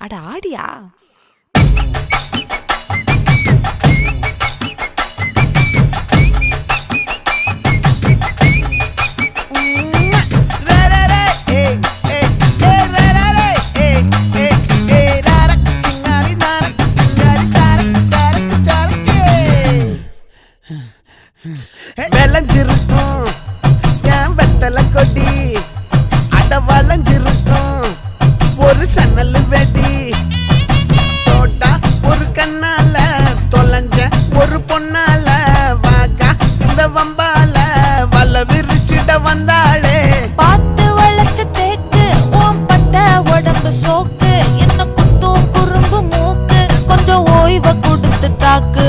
அட ஆடியா? விளைஞ்சிருக்கும் என் வெத்தலை கொடி, அட வளைஞ்சிருக்கும் ஒரு சன்னல் வெடி. தோட்டா ஒரு கண்ணால தொலைஞ்ச ஒரு பொண்ணால வாக்கா இந்த வம்பால வல விரிச்சிட வந்தாளே. பார்த்து வளைச்ச தேக்கு ஓம் பட்ட உடம்பு சோக்கு, என்ன குத்தும் குறும்பு மூக்கு, கொஞ்சம் ஓய்வை கொடுத்து தாக்கு.